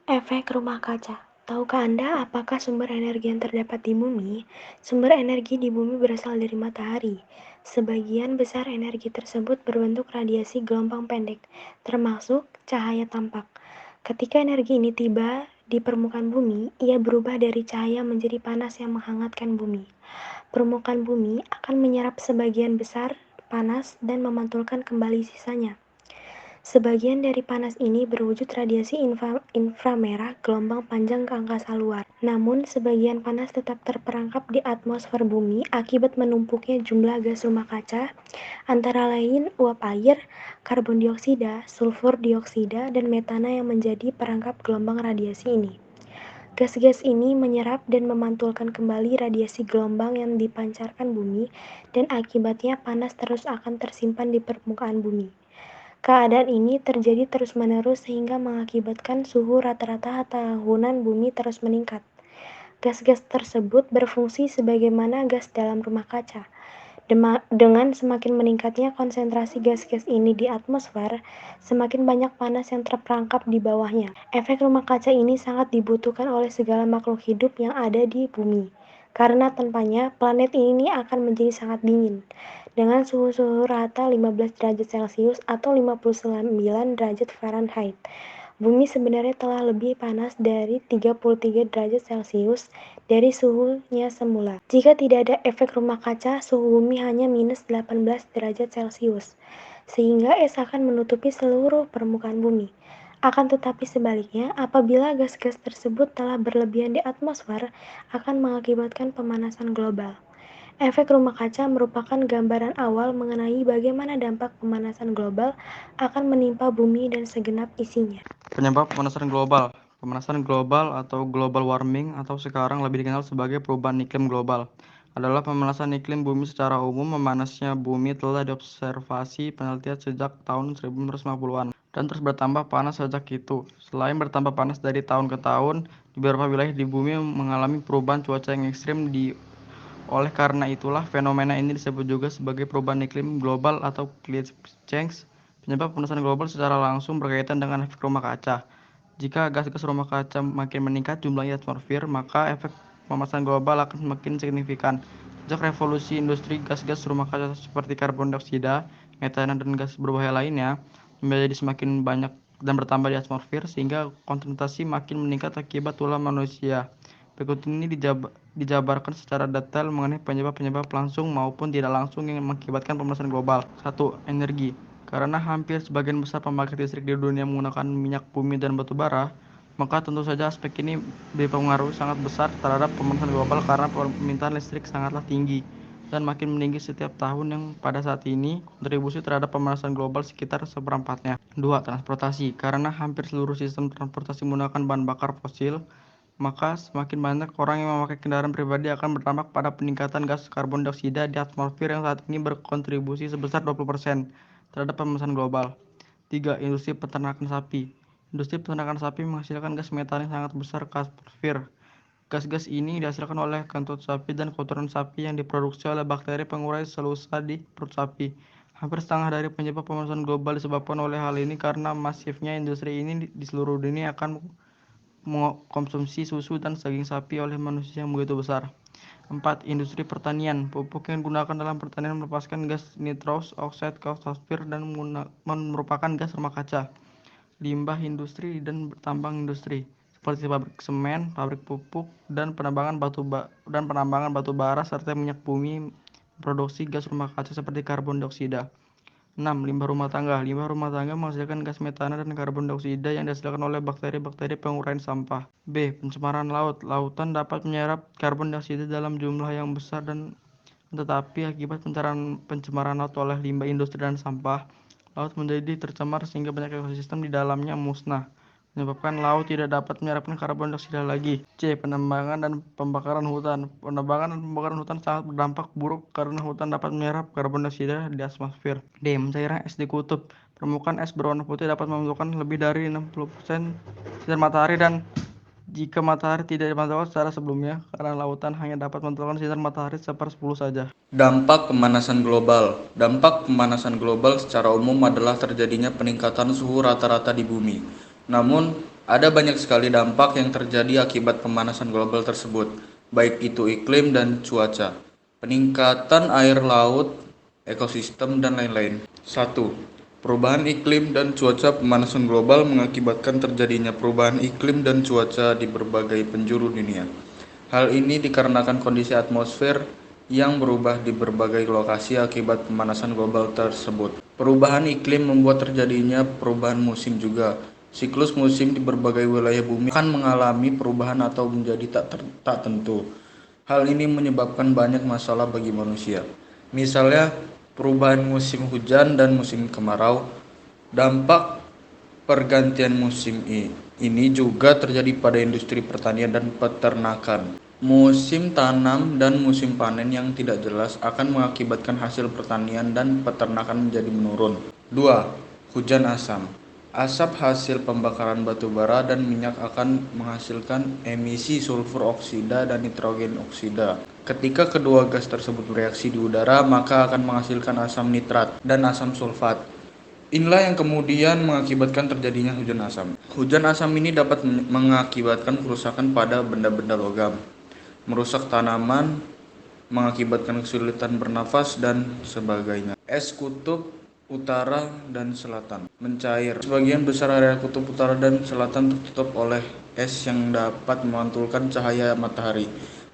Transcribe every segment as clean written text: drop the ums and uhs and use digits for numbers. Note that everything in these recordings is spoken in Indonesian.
Efek rumah kaca. Tahukah Anda apakah sumber energi yang terdapat di bumi? Sumber energi di bumi berasal dari matahari. Sebagian besar energi tersebut berbentuk radiasi gelombang pendek, termasuk cahaya tampak. Ketika energi ini tiba di permukaan bumi, ia berubah dari cahaya menjadi panas yang menghangatkan bumi. Permukaan bumi akan menyerap sebagian besar panas dan memantulkan kembali sisanya. Sebagian dari panas ini berwujud radiasi inframerah gelombang panjang ke angkasa luar. Namun, sebagian panas tetap terperangkap di atmosfer bumi akibat menumpuknya jumlah gas rumah kaca, antara lain uap air, karbon dioksida, sulfur dioksida, dan metana yang menjadi perangkap gelombang radiasi ini. Gas-gas ini menyerap dan memantulkan kembali radiasi gelombang yang dipancarkan bumi, dan akibatnya panas terus akan tersimpan di permukaan bumi. Keadaan ini terjadi terus-menerus sehingga mengakibatkan suhu rata-rata tahunan bumi terus meningkat. Gas-gas tersebut berfungsi sebagaimana gas dalam rumah kaca. Dengan semakin meningkatnya konsentrasi gas-gas ini di atmosfer, semakin banyak panas yang terperangkap di bawahnya. Efek rumah kaca ini sangat dibutuhkan oleh segala makhluk hidup yang ada di bumi, karena tanpanya planet ini akan menjadi sangat dingin, dengan suhu rata 15 derajat Celcius atau 59 derajat Fahrenheit. Bumi sebenarnya telah lebih panas dari 33 derajat Celcius dari suhunya semula. Jika tidak ada efek rumah kaca, suhu bumi hanya minus 18 derajat Celcius, sehingga es akan menutupi seluruh permukaan bumi. Akan tetapi sebaliknya, apabila gas-gas tersebut telah berlebihan di atmosfer, akan mengakibatkan pemanasan global. Efek rumah kaca merupakan gambaran awal mengenai bagaimana dampak pemanasan global akan menimpa bumi dan segenap isinya. Penyebab pemanasan global. Pemanasan global atau global warming atau sekarang lebih dikenal sebagai perubahan iklim global adalah pemanasan iklim bumi secara umum. Memanasnya bumi telah diobservasi penelitian sejak tahun 1950-an dan terus bertambah panas sejak itu. Selain bertambah panas dari tahun ke tahun, di beberapa wilayah di bumi mengalami perubahan cuaca yang ekstrim. Oleh karena itulah fenomena ini disebut juga sebagai perubahan iklim global atau climate change. Penyebab pemanasan global secara langsung berkaitan dengan efek rumah kaca. Jika gas-gas rumah kaca makin meningkat jumlahnya di atmosfer, maka efek pemanasan global akan semakin signifikan. Sejak revolusi industri, gas-gas rumah kaca seperti karbon dioksida, metana, dan gas berbahaya lainnya menjadi semakin banyak dan bertambah di atmosfer, sehingga konsentrasi makin meningkat akibat ulah manusia. Berikut ini dijabarkan secara detail mengenai penyebab-penyebab langsung maupun tidak langsung yang mengakibatkan pemanasan global. 1. Energi. Karena hampir sebagian besar pembangkit listrik di dunia menggunakan minyak bumi dan batu bara, maka tentu saja aspek ini berpengaruh sangat besar terhadap pemanasan global karena permintaan listrik sangatlah tinggi dan makin meninggi setiap tahun, yang pada saat ini kontribusi terhadap pemanasan global sekitar seperempatnya. 2. Transportasi. Karena hampir seluruh sistem transportasi menggunakan bahan bakar fosil, maka semakin banyak orang yang memakai kendaraan pribadi akan berdampak pada peningkatan gas karbon dioksida di atmosfer yang saat ini berkontribusi sebesar 20% terhadap pemanasan global. 3. Industri peternakan sapi. Industri peternakan sapi menghasilkan gas metan yang sangat besar ke atmosfer. Gas-gas ini dihasilkan oleh kentut sapi dan kotoran sapi yang diproduksi oleh bakteri pengurai selusa di perut sapi. Hampir setengah dari penyebab pemanasan global disebabkan oleh hal ini karena masifnya industri ini di seluruh dunia akan mengkonsumsi susu dan daging sapi oleh manusia yang begitu besar. 4. Industri pertanian. Pupuk yang digunakan dalam pertanian melepaskan gas nitrous oxide ke atmosfer dan merupakan gas rumah kaca. Limbah industri dan tambang industri seperti pabrik semen, pabrik pupuk, dan penambangan batu bara serta minyak bumi memproduksi gas rumah kaca seperti karbon dioksida. 6. Limbah rumah tangga. Limbah rumah tangga menghasilkan gas metana dan karbon dioksida yang dihasilkan oleh bakteri-bakteri penguraian sampah. B. Pencemaran laut. Lautan dapat menyerap karbon dioksida dalam jumlah yang besar, dan tetapi akibat pencemaran laut oleh limbah industri dan sampah, laut menjadi tercemar sehingga banyak ekosistem di dalamnya musnah, menyebabkan laut tidak dapat menyerap karbon dioksida lagi. C. Penambangan dan pembakaran hutan. Penambangan dan pembakaran hutan sangat berdampak buruk karena hutan dapat menyerap karbon dioksida di atmosfer. D. Mencairan es di kutub. Permukaan es berwarna putih dapat memantulkan lebih dari 60% sinar matahari, dan jika matahari tidak dimantulkan secara sebelumnya, karena lautan hanya dapat memantulkan sinar matahari 1/10 saja. Dampak pemanasan global. Dampak pemanasan global secara umum adalah terjadinya peningkatan suhu rata-rata di bumi. Namun, Ada banyak sekali dampak yang terjadi akibat pemanasan global tersebut, baik itu iklim dan cuaca, peningkatan air laut, ekosistem, dan lain-lain. 1. Perubahan iklim dan cuaca. Pemanasan global mengakibatkan terjadinya perubahan iklim dan cuaca di berbagai penjuru dunia. Hal ini dikarenakan kondisi atmosfer yang berubah di berbagai lokasi akibat pemanasan global tersebut. Perubahan iklim membuat terjadinya perubahan musim juga. Siklus musim di berbagai wilayah bumi akan mengalami perubahan atau menjadi tak tentu. Hal ini menyebabkan banyak masalah bagi manusia. Misalnya, perubahan musim hujan dan musim kemarau. Dampak pergantian musim ini juga terjadi pada industri pertanian dan peternakan. Musim tanam dan musim panen yang tidak jelas akan mengakibatkan hasil pertanian dan peternakan menjadi menurun. 2. Hujan asam. Asap hasil pembakaran batu bara dan minyak akan menghasilkan emisi sulfur oksida dan nitrogen oksida. Ketika kedua gas tersebut bereaksi di udara, maka akan menghasilkan asam nitrat dan asam sulfat. Inilah yang kemudian mengakibatkan terjadinya hujan asam. Hujan asam ini dapat mengakibatkan kerusakan pada benda-benda logam, merusak tanaman, mengakibatkan kesulitan bernafas, dan sebagainya. Es kutub utara dan selatan mencair. Sebagian besar area kutub utara dan selatan tertutup oleh es yang dapat memantulkan cahaya matahari.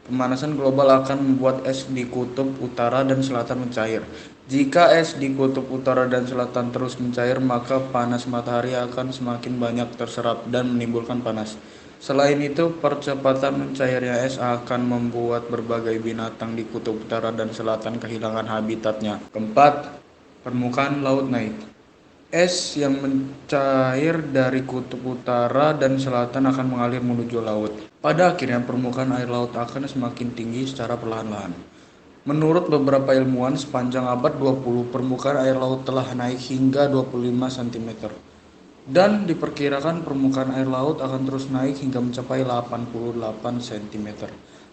Pemanasan global akan membuat es di kutub utara dan selatan mencair. Jika es di kutub utara dan selatan terus mencair, maka panas matahari akan semakin banyak terserap dan menimbulkan panas. Selain itu, percepatan mencairnya es akan membuat berbagai binatang di kutub utara dan selatan kehilangan habitatnya. Keempat, permukaan laut naik. Es yang mencair dari kutub utara dan selatan akan mengalir menuju laut. Pada akhirnya, permukaan air laut akan semakin tinggi secara perlahan-lahan. Menurut beberapa ilmuwan, sepanjang abad 20, permukaan air laut telah naik hingga 25 cm. Dan diperkirakan permukaan air laut akan terus naik hingga mencapai 88 cm.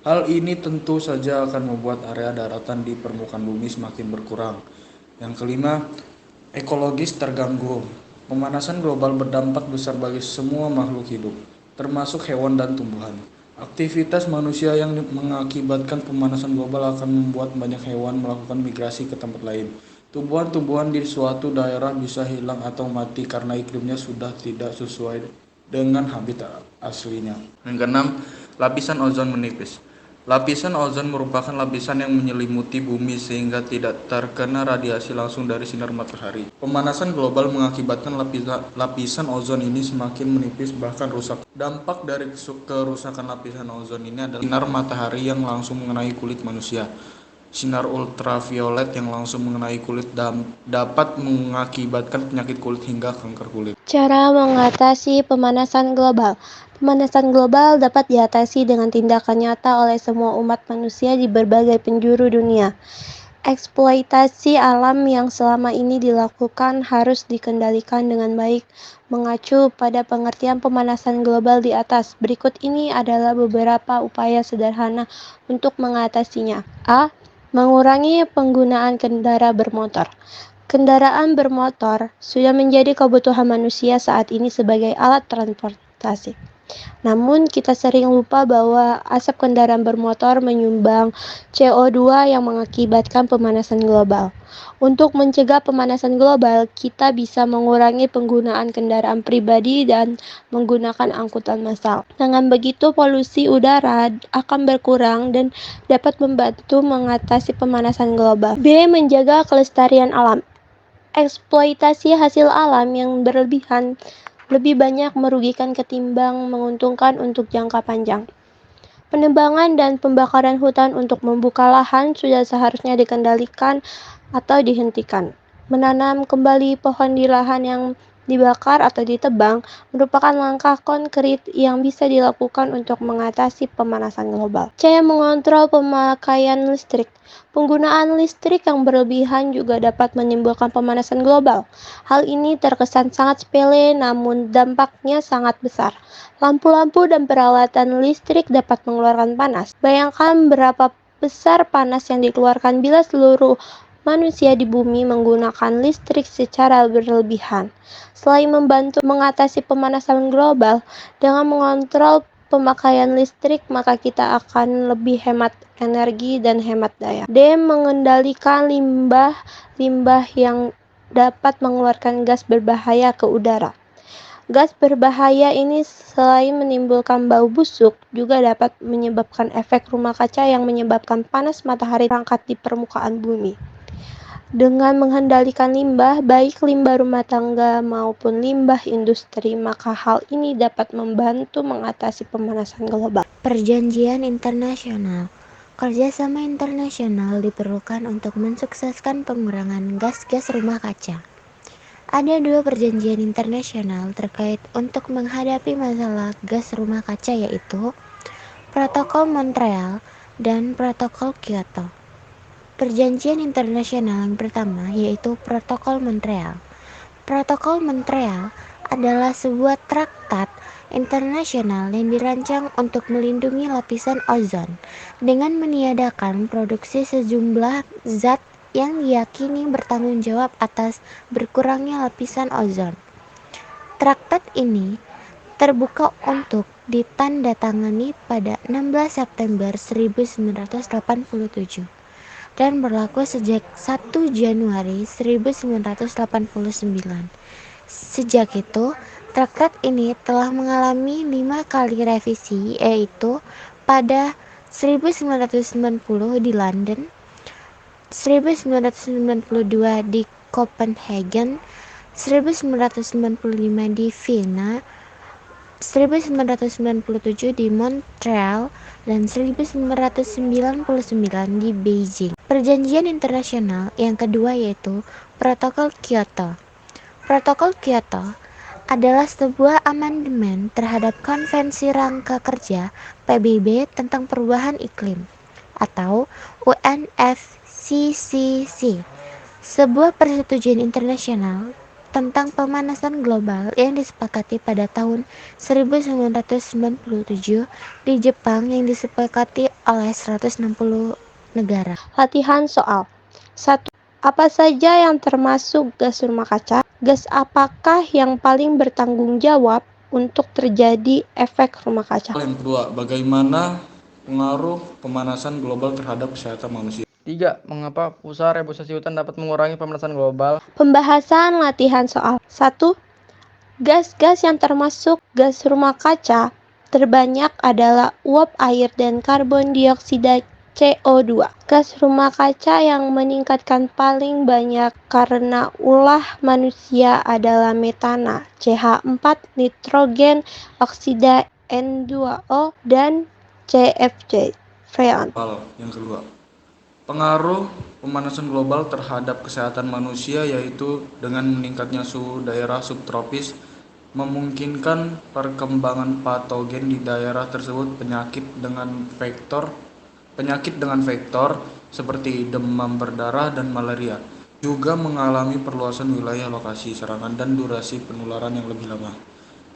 Hal ini tentu saja akan membuat area daratan di permukaan bumi semakin berkurang. Yang kelima, ekologis terganggu. Pemanasan global berdampak besar bagi semua makhluk hidup, termasuk hewan dan tumbuhan. Aktivitas manusia yang mengakibatkan pemanasan global akan membuat banyak hewan melakukan migrasi ke tempat lain. Tumbuhan-tumbuhan di suatu daerah bisa hilang atau mati karena iklimnya sudah tidak sesuai dengan habitat aslinya. Yang keenam, lapisan ozon menipis. Lapisan ozon merupakan lapisan yang menyelimuti bumi sehingga tidak terkena radiasi langsung dari sinar matahari. Pemanasan global mengakibatkan lapisan ozon ini semakin menipis bahkan rusak. Dampak dari kerusakan lapisan ozon ini adalah sinar matahari yang langsung mengenai kulit manusia. Sinar ultraviolet yang langsung mengenai kulit dapat mengakibatkan penyakit kulit hingga kanker kulit. Cara mengatasi pemanasan global. Pemanasan global dapat diatasi dengan tindakan nyata oleh semua umat manusia di berbagai penjuru dunia. Eksploitasi alam yang selama ini dilakukan harus dikendalikan dengan baik. Mengacu pada pengertian pemanasan global di atas, berikut ini adalah beberapa upaya sederhana untuk mengatasinya. A. Mengurangi penggunaan kendaraan bermotor. Kendaraan bermotor sudah menjadi kebutuhan manusia saat ini sebagai alat transportasi. Namun, kita sering lupa bahwa asap kendaraan bermotor menyumbang CO2 yang mengakibatkan pemanasan global. Untuk mencegah pemanasan global, kita bisa mengurangi penggunaan kendaraan pribadi dan menggunakan angkutan massal. Dengan begitu, polusi udara akan berkurang dan dapat membantu mengatasi pemanasan global. B. Menjaga kelestarian alam. Eksploitasi hasil alam yang berlebihan lebih banyak merugikan ketimbang menguntungkan untuk jangka panjang. Penebangan dan pembakaran hutan untuk membuka lahan sudah seharusnya dikendalikan atau dihentikan. Menanam kembali pohon di lahan yang dibakar atau ditebang merupakan langkah konkret yang bisa dilakukan untuk mengatasi pemanasan global. C. Mengontrol pemakaian listrik. Penggunaan listrik yang berlebihan juga dapat menimbulkan pemanasan global. Hal ini terkesan sangat sepele, namun dampaknya sangat besar. Lampu-lampu dan peralatan listrik dapat mengeluarkan panas. Bayangkan berapa besar panas yang dikeluarkan bila seluruh manusia di bumi menggunakan listrik secara berlebihan. Selain membantu mengatasi pemanasan global, dengan mengontrol pemakaian listrik, maka kita akan lebih hemat energi dan hemat daya. D. Mengendalikan limbah yang dapat mengeluarkan gas berbahaya ke udara. Gas berbahaya ini selain menimbulkan bau busuk, juga dapat menyebabkan efek rumah kaca yang menyebabkan panas matahari terangkat di permukaan bumi. Dengan mengendalikan limbah, baik limbah rumah tangga maupun limbah industri, maka hal ini dapat membantu mengatasi pemanasan global. Perjanjian internasional. Kerjasama internasional diperlukan untuk mensukseskan pengurangan gas-gas rumah kaca. Ada 2 perjanjian internasional terkait untuk menghadapi masalah gas rumah kaca, yaitu Protokol Montreal dan Protokol Kyoto. Perjanjian internasional yang pertama yaitu Protokol Montreal. Protokol Montreal adalah sebuah traktat internasional yang dirancang untuk melindungi lapisan ozon dengan meniadakan produksi sejumlah zat yang diyakini bertanggung jawab atas berkurangnya lapisan ozon. Traktat ini terbuka untuk ditandatangani pada 16 September 1987 dan berlaku sejak 1 Januari 1989. Sejak itu, traktat ini telah mengalami 5 kali revisi, yaitu pada 1990 di London, 1992 di Copenhagen, 1995 di Vienna, 1997 di Montreal, dan 1999 di Beijing. Perjanjian internasional yang kedua yaitu Protokol Kyoto. Protokol Kyoto adalah sebuah amandemen terhadap Konvensi Rangka Kerja PBB tentang Perubahan Iklim atau UNFCCC, sebuah persetujuan internasional tentang pemanasan global yang disepakati pada tahun 1997 di Jepang yang disepakati oleh 160 negara. Latihan soal. 1. Apa saja yang termasuk gas rumah kaca? Gas apakah yang paling bertanggung jawab untuk terjadi efek rumah kaca? Yang kedua, bagaimana pengaruh pemanasan global terhadap kesehatan manusia? 3. Mengapa usaha reforestasi hutan dapat mengurangi pemanasan global? Pembahasan latihan soal. 1. Gas-gas yang termasuk gas rumah kaca terbanyak adalah uap air dan karbon dioksida CO2. Gas rumah kaca yang meningkatkan paling banyak karena ulah manusia adalah metana, CH4, nitrogen oksida N2O, dan CFC, freon. Yang kedua, pengaruh pemanasan global terhadap kesehatan manusia yaitu dengan meningkatnya suhu daerah subtropis memungkinkan perkembangan patogen di daerah tersebut. Penyakit dengan vektor seperti demam berdarah dan malaria juga mengalami perluasan wilayah lokasi serangan dan durasi penularan yang lebih lama.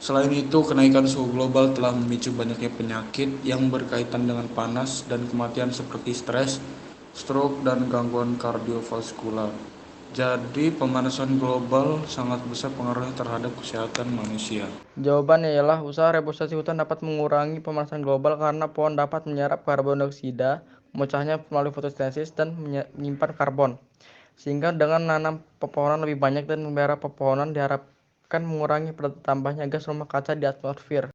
Selain itu, kenaikan suhu global telah memicu banyaknya penyakit yang berkaitan dengan panas dan kematian seperti stres, stroke, dan gangguan kardiovaskular. Jadi, pemanasan global sangat besar pengaruhnya terhadap kesehatan manusia. Jawabannya ialah usaha reforestasi hutan dapat mengurangi pemanasan global karena pohon dapat menyerap karbon dioksida, memecahnya melalui fotosintesis dan menyimpan karbon. Sehingga dengan menanam pepohonan lebih banyak dan memelihara pepohonan diharapkan mengurangi tambahnya gas rumah kaca di atmosfer.